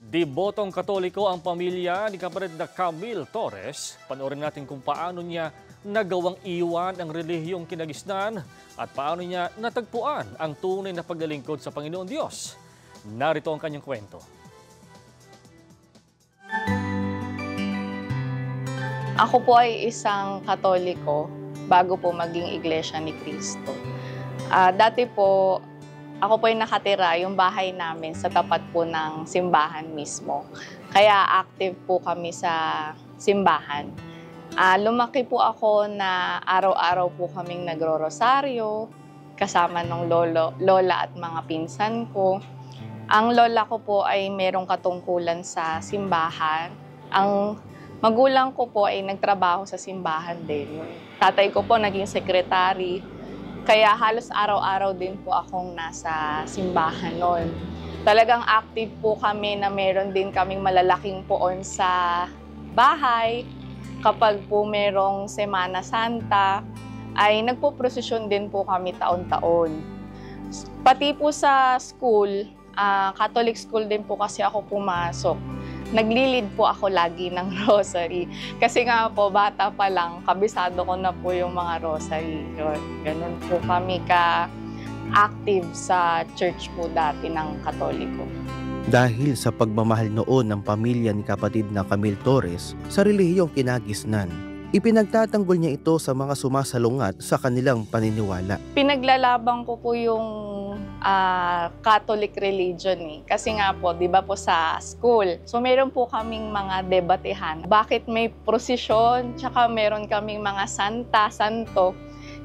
Debotong Katoliko ang pamilya ni kapatid na Camille Torres. Panoorin natin kung paano niya nagawang iwan ang relihiyong kinagisnan at paano niya natagpuan ang tunay na paglilingkod sa Panginoon Diyos. Narito ang kanyang kwento. Ako po ay isang Katoliko bago po maging Iglesia ni Cristo. Dati po, ako po ay nakatira yung bahay namin sa tapat po ng simbahan mismo. Kaya active po kami sa simbahan. Lumaki po ako na araw-araw po kaming nagro-rosaryo kasama ng lola at mga pinsan ko. Ang lola ko po ay merong katungkulan sa simbahan. Ang magulang ko po ay nagtrabaho sa simbahan din. Tatay ko po naging sekretary. Kaya halos araw-araw din po akong nasa simbahan noon. Talagang active po kami na meron din kaming malalaking poon sa bahay. Kapag po merong Semana Santa, ay nagpo-prosesyon din po kami taon-taon. Pati po sa school, Catholic school din po kasi ako pumasok. Naglilid po ako lagi ng rosary. Kasi nga po, bata pa lang, kabisado ko na po yung mga rosary. Ganun po kami ka-active sa church po dati ng Katoliko. Dahil sa pagmamahal noon ng pamilya ni kapatid na Camille Torres sa relihiyong kinagisnan, ipinagtatanggol niya ito sa mga sumasalungat sa kanilang paniniwala. Pinaglalaban ko po yung Catholic religion eh. Kasi nga po, di ba po sa school, so meron po kaming mga debatehan. Bakit may prosesyon, tsaka meron kaming mga santa-santo.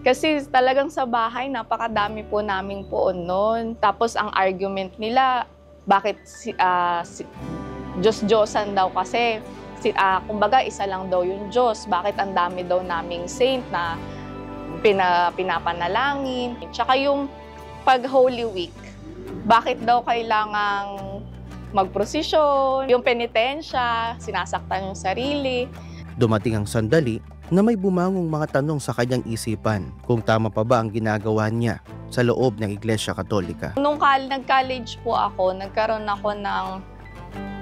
Kasi talagang sa bahay, napakadami po naming poon noon. Tapos ang argument nila, bakit Diyos-Diyosan daw kasi. Kumbaga, isa lang daw yung Diyos. Bakit ang dami daw naming saint na pinapanalangin. Tsaka yung pag Holy Week, bakit daw kailangang magprosesyon, yung penitensya, sinasaktan yung sarili. Dumating ang sandali na may bumangong mga tanong sa kanyang isipan kung tama pa ba ang ginagawa niya sa loob ng Iglesia Katolika. Nung nag-college po ako, nagkaroon ako ng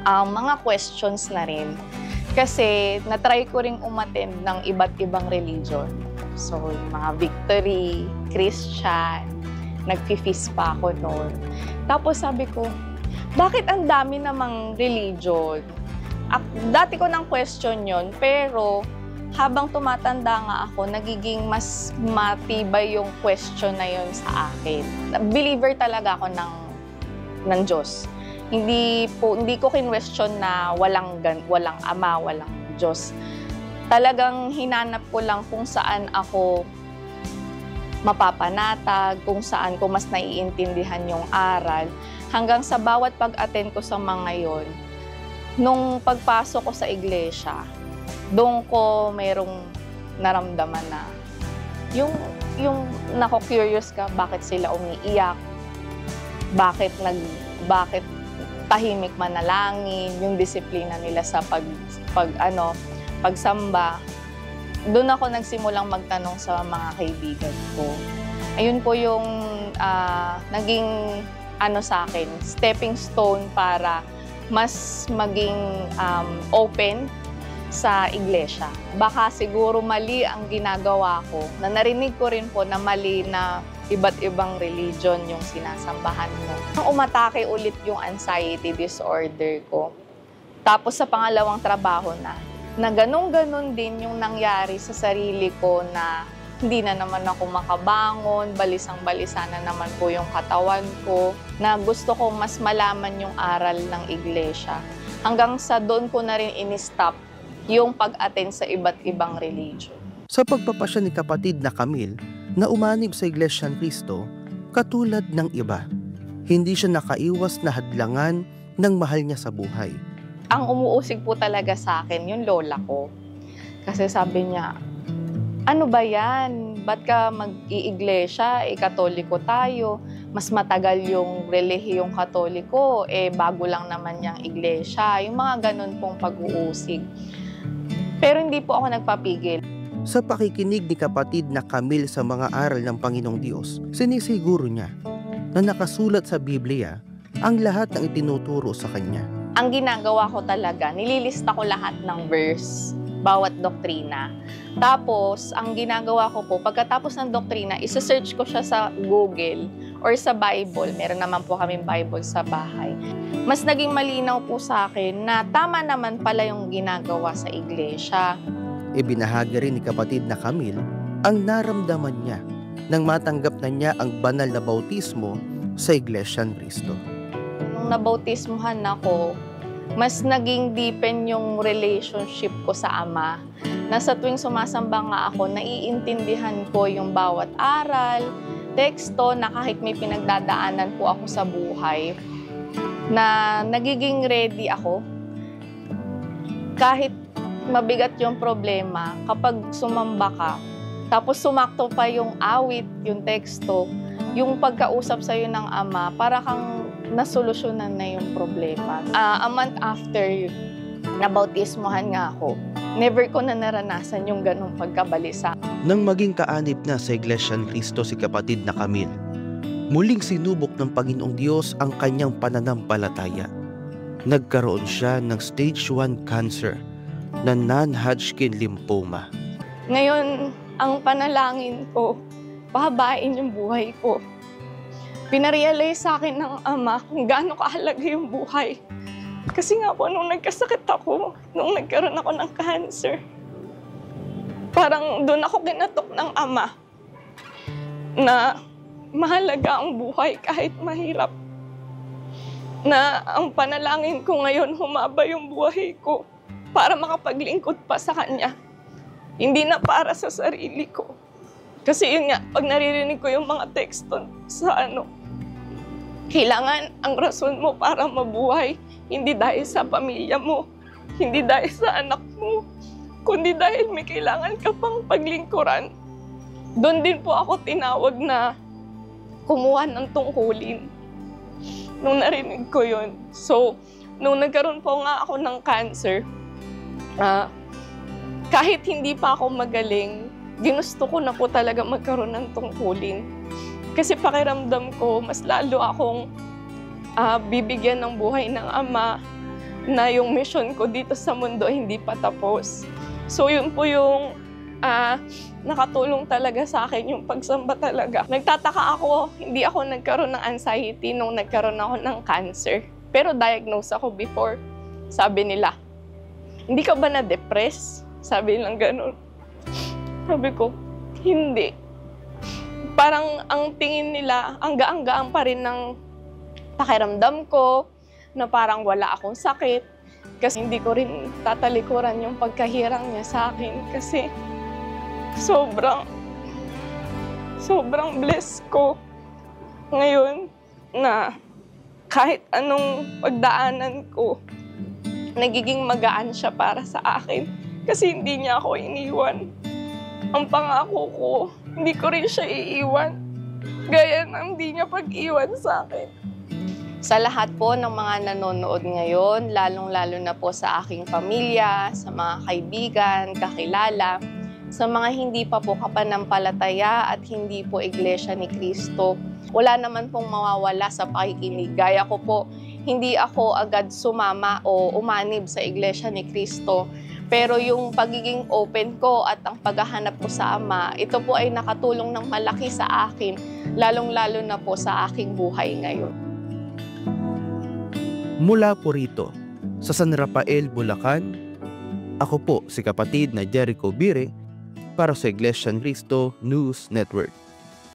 mga questions na rin. Kasi natry ko ring umattend ng iba't ibang religion. So, mga Victory, Christian, nag-feast pa ako noon. Tapos sabi ko, bakit ang dami namang religion? Dati ko nang question yon, pero habang tumatanda nga ako, nagiging mas matibay yung question na yon sa akin. Believer talaga ako ng Diyos. Hindi ko kinwestiyon na walang ama, walang Diyos. Talagang hinanap ko lang kung saan ako mapapanatag, kung saan ko mas naiintindihan yung aral. Hanggang sa bawat pag-attend ko sa mga yon, nung pagpasok ko sa iglesia, doon ko merong naramdaman na yung nako-curious ka, bakit sila umiiyak, bakit tahimik manalangin, yung disiplina nila sa pagsamba. Doon ako nagsimulang magtanong sa mga kaibigan ko. Ayun po yung naging sa akin, stepping stone para mas maging open sa iglesia. Baka siguro mali ang ginagawa ko, na narinig ko rin po na mali na iba't ibang religion yung sinasambahan mo. Umatake ulit yung anxiety disorder ko. Tapos sa pangalawang trabaho na ganun-ganun din yung nangyari sa sarili ko na hindi na naman ako makabangon, balisang-balisa na naman po yung katawan ko, na gusto ko mas malaman yung aral ng iglesia. Hanggang sa doon ko na rin in-stop yung pag-attend sa iba't ibang religion. Sa pagpapasya ni kapatid na Camille na umanib sa Iglesia ni Cristo, katulad ng iba, hindi siya nakaiwas na hadlangan ng mahal niya sa buhay. Ang umuusig po talaga sa akin yung lola ko. Kasi sabi niya, ano ba yan? Ba't ka mag-iiglesia? Katoliko tayo. Mas matagal yung relihiyong Katoliko. Bago lang naman yung iglesia. Yung mga ganun pong pag-uusig. Pero hindi po ako nagpapigil. Sa pakikinig ni kapatid na Camille sa mga aral ng Panginoong Diyos, sinisiguro niya na nakasulat sa Biblia ang lahat ng itinuturo sa kanya. ang ginagawa ko talaga, nililista ko lahat ng verse, bawat doktrina. Tapos, ang ginagawa ko po, pagkatapos ng doktrina, isa-search ko siya sa Google or sa Bible. Meron naman po kaming Bible sa bahay. Mas naging malinaw po sa akin na tama naman pala yung ginagawa sa iglesia. Ibinahagi rin ni kapatid na Camille ang naramdaman niya nang matanggap na niya ang banal na bautismo sa Iglesia ni Cristo. Nung nabautismuhan ako, mas naging deepen yung relationship ko sa Ama. Nasa tuwing sumasamba nga ako, naiintindihan ko yung bawat aral, teksto na kahit may pinagdadaanan po ako sa buhay, na nagiging ready ako. Kahit mabigat yung problema, kapag sumamba ka, tapos sumakto pa yung awit, yung teksto, yung pagkausap sa'yo ng Ama, para kang nasolusyonan na yung problema. A month after nabautismohan nga ako, never ko na naranasan yung ganong pagkabalisa. Nang maging kaanib na sa Iglesia ni Cristo si kapatid na Camille, muling sinubok ng Panginoong Diyos ang kanyang pananampalataya. Nagkaroon siya ng stage 1 cancer na non-Hodgkin lymphoma. Ngayon, ang panalangin ko, pahabain yung buhay ko. Pinarealize sa akin ng Ama kung gaano kahalaga yung buhay. Kasi nga po, nung nagkasakit ako, nung nagkaroon ako ng cancer, parang doon ako kinatok ng Ama na mahalaga ang buhay kahit mahirap. Na ang panalangin ko ngayon, humaba yung buhay ko para makapaglingkod pa sa Kanya. Hindi na para sa sarili ko. Kasi yun nga, pag naririnig ko yung mga teksto sa kailangan ang rason mo para mabuhay, hindi dahil sa pamilya mo, hindi dahil sa anak mo, kundi dahil may kailangan ka pang paglingkuran. Doon din po ako tinawag na kumuha ng tungkulin. Nung narinig ko yun. So, nung nagkaroon po nga ako ng cancer, kahit hindi pa ako magaling, ginusto ko na po talaga magkaroon ng tungkulin. Kasi pakiramdam ko, mas lalo akong bibigyan ng buhay ng Ama na yung mission ko dito sa mundo hindi pa tapos. So yun po yung nakatulong talaga sa akin, yung pagsamba talaga. Nagtataka ako, hindi ako nagkaroon ng anxiety nung nagkaroon ako ng cancer. Pero diagnose ako before. Sabi nila, hindi ka ba na-depress? Sabi lang ganun. Sabi ko, hindi. Parang ang tingin nila, ang gaang-gaang pa rin ng pakiramdam ko, na parang wala akong sakit. Kasi hindi ko rin tatalikuran yung pagkahirang niya sa akin. Kasi sobrang blessed ko ngayon na kahit anong pagdaanan ko, nagiging magaan siya para sa akin. Kasi hindi niya ako iniwan. Ang pangako ko, hindi ko rin siya iiwan. Gaya ng hindi niya pag-iwan sa akin. Sa lahat po ng mga nanonood ngayon, lalong-lalo na po sa aking pamilya, sa mga kaibigan, kakilala, sa mga hindi pa po kapanampalataya at hindi po Iglesia ni Cristo, wala naman pong mawawala sa pakikinig. Gaya ko po, hindi ako agad sumama o umanib sa Iglesia ni Cristo. Pero yung pagiging open ko at ang paghahanap ko sa Ama, ito po ay nakatulong ng malaki sa akin, lalong-lalo na po sa aking buhay ngayon. Mula po rito, sa San Rafael, Bulacan, ako po si kapatid na Jericho Bire para sa Iglesia ni Cristo News Network.